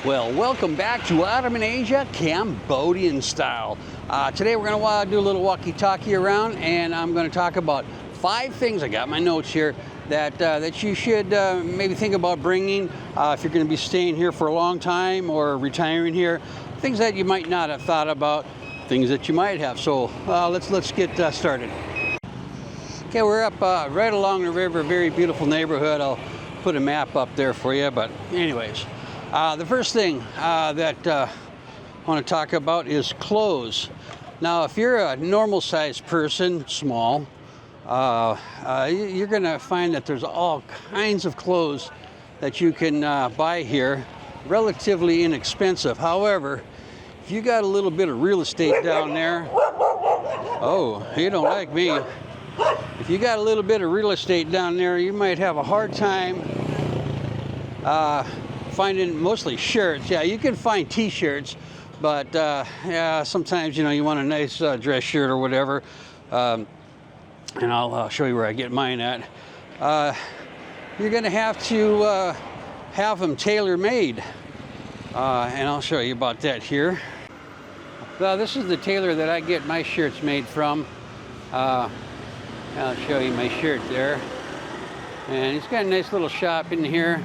Well, welcome back to Autumn in Asia, Cambodian style. Today we're going to do a little walkie-talkie around, and I'm going to talk about 5 things. I got my notes here that you should maybe think about bringing if you're going to be staying here for a long time or retiring here. Things that you might not have thought about, things that you might have. So let's get started. Okay, we're up right along the river, very beautiful neighborhood. I'll put a map up there for you, but anyways. The first thing that I want to talk about is clothes. Now, if you're a normal sized person, small, you're going to find that there's all kinds of clothes that you can buy here, relatively inexpensive. However, if you got a little bit of real estate down there, oh, you don't like me. If you got a little bit of real estate down there, you might have a hard time finding mostly shirts. Yeah, you can find t-shirts, but yeah, sometimes you want a nice dress shirt or whatever, and I'll show you where I get mine at. You're gonna have to have them tailor-made, and I'll show you about that here. Well, this is the tailor that I get my shirts made from. I'll show you my shirt there, and he's got a nice little shop in here.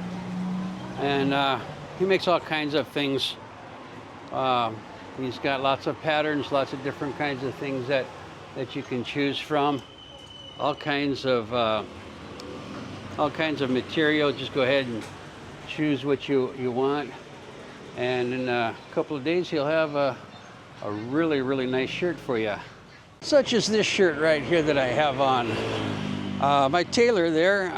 And he makes all kinds of things. He's got lots of patterns, lots of different kinds of things that you can choose from. All kinds of material. Just go ahead and choose what you want. And in a couple of days, he'll have a really nice shirt for you. Such as this shirt right here that I have on. My tailor there,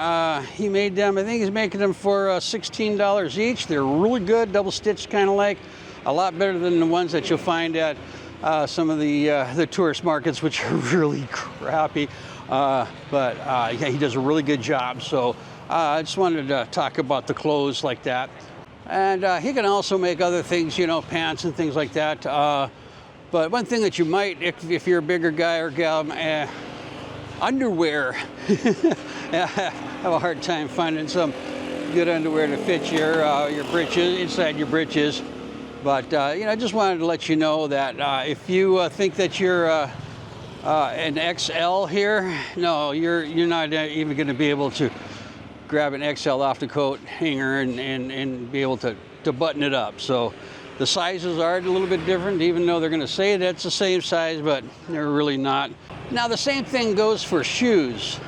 he made them, I think he's making them for $16 each. They're really good, double stitched kind of like, a lot better than the ones that you'll find at some of the tourist markets, which are really crappy. But yeah, he does a really good job. So I just wanted to talk about the clothes like that. And he can also make other things, pants and things like that. But one thing that you might, if you're a bigger guy or gal, underwear. I have a hard time finding some good underwear to fit your britches, inside your britches. But I just wanted to let you know that if you think that you're an XL here, no, you're not even going to be able to grab an XL off the coat hanger and be able to button it up. So the sizes are a little bit different, even though they're going to say that's the same size, but they're really not. Now the same thing goes for shoes.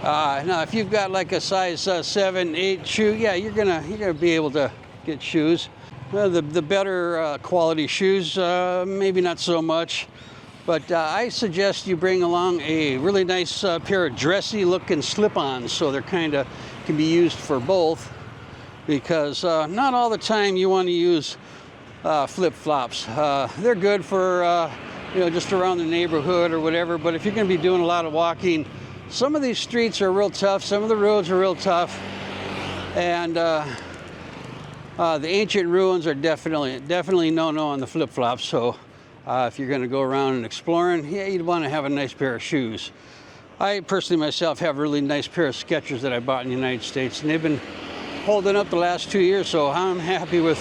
Now if you've got like a size 7, 8 shoe, yeah, you're gonna be able to get shoes. The better quality shoes, maybe not so much. But I suggest you bring along a really nice pair of dressy looking slip-ons, so they're can be used for both, because not all the time you want to use flip-flops. They're good for just around the neighborhood or whatever, but if you're going to be doing a lot of walking, some of these streets are real tough, some of the roads are real tough, and the ancient ruins are definitely no on the flip-flops. So if you're going to go around and exploring, yeah, you'd want to have a nice pair of shoes. I personally myself have a really nice pair of Skechers that I bought in the United States, and they've been holding up the last 2 years, so I'm happy with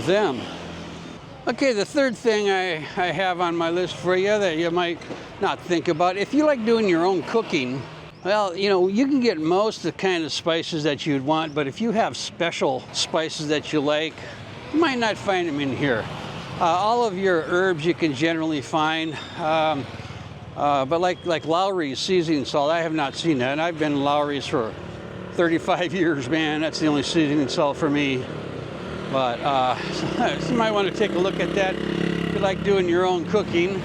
them. Okay, the third thing I have on my list for you that you might not think about, if you like doing your own cooking, well, you can get most of the kind of spices that you'd want, but if you have special spices that you like, you might not find them in here. All of your herbs you can generally find, but like Lowry's seasoning salt, I have not seen that. And I've been in Lowry's for 35 years, man. That's the only seasoning salt for me. But you might want to take a look at that. If you like doing your own cooking,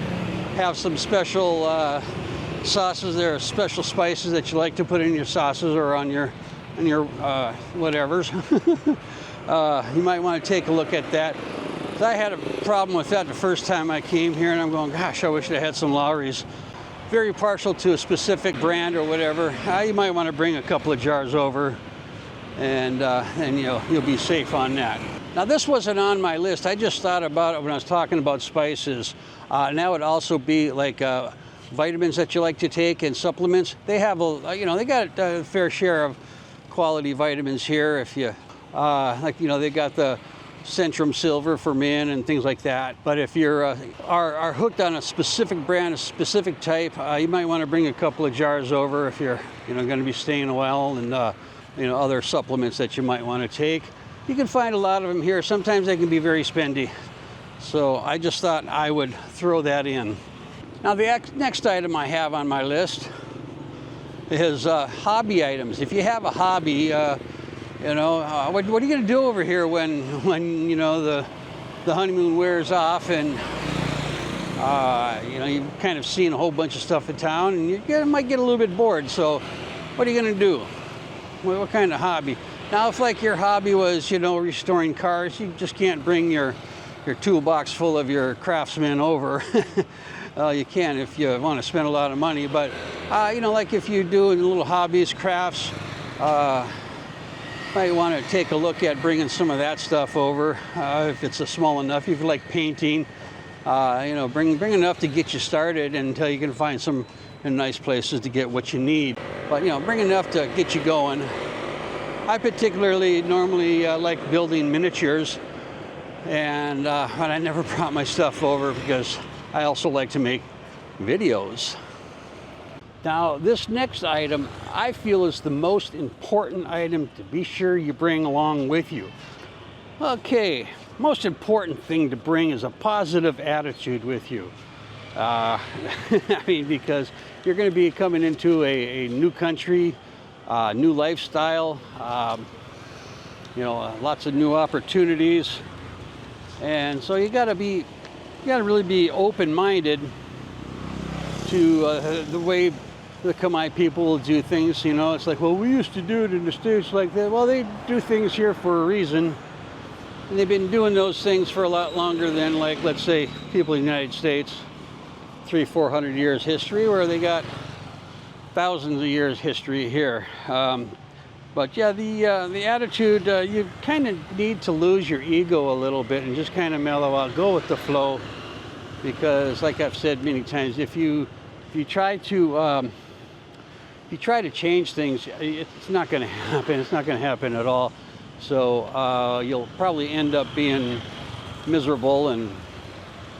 have some special sauces. There are special spices that you like to put in your sauces or on your whatevers. You might want to take a look at that. I had a problem with that the first time I came here, and I'm going, gosh, I wish I had some Lowry's. Very partial to a specific brand or whatever. You might want to bring a couple of jars over, and you'll be safe on that. Now this wasn't on my list. I just thought about it when I was talking about spices. And that would also be like vitamins that you like to take and supplements. They have they got a fair share of quality vitamins here. If you they got the Centrum Silver for men and things like that. But if you're are hooked on a specific brand, a specific type, you might want to bring a couple of jars over if you're going to be staying a while, and other supplements that you might want to take. You can find a lot of them here. Sometimes they can be very spendy. So I just thought I would throw that in. Now the next item I have on my list is hobby items. If you have a hobby, what are you going to do over here when the honeymoon wears off, and you've kind of seen a whole bunch of stuff in town, and you might get a little bit bored. So what are you going to do? What kind of hobby? Now, if like your hobby was restoring cars, you just can't bring your toolbox full of your Craftsman over. You can if you want to spend a lot of money, but like if you do little hobbies, crafts, might want to take a look at bringing some of that stuff over. If it's small enough, if you like painting, bring enough to get you started until you can find some nice places to get what you need. But bring enough to get you going. I particularly normally like building miniatures, but I never brought my stuff over because I also like to make videos. Now, this next item I feel is the most important item to be sure you bring along with you. Okay, most important thing to bring is a positive attitude with you. Because you're going to be coming into a new country, new lifestyle, lots of new opportunities, and so you got to really be open-minded to the way the Khmer people will do things. It's like, well, we used to do it in the States like that. Well, they do things here for a reason, and they've been doing those things for a lot longer than, like, let's say, people in the United States, 300-400 years history, where they got thousands of years history here. But yeah, the attitude, you kind of need to lose your ego a little bit and just kind of mellow out, go with the flow, because like I've said many times, if you try to change things, it's not going to happen. It's not going to happen at all. So you'll probably end up being miserable, and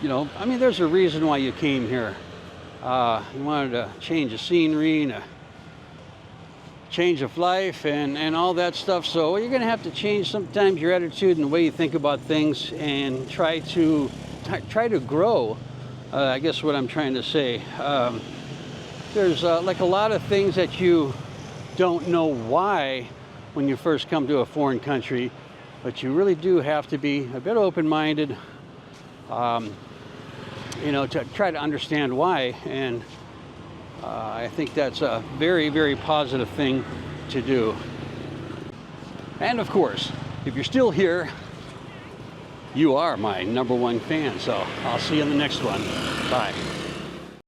there's a reason why you came here. You wanted to change the scenery and a change of life and all that stuff. So you're going to have to change sometimes your attitude and the way you think about things, and try to grow. I guess what I'm trying to say. There's like a lot of things that you don't know why when you first come to a foreign country, but you really do have to be a bit open-minded, to try to understand why. And I think that's a very, very positive thing to do. And of course, if you're still here, you are my #1 fan. So I'll see you in the next one. Bye.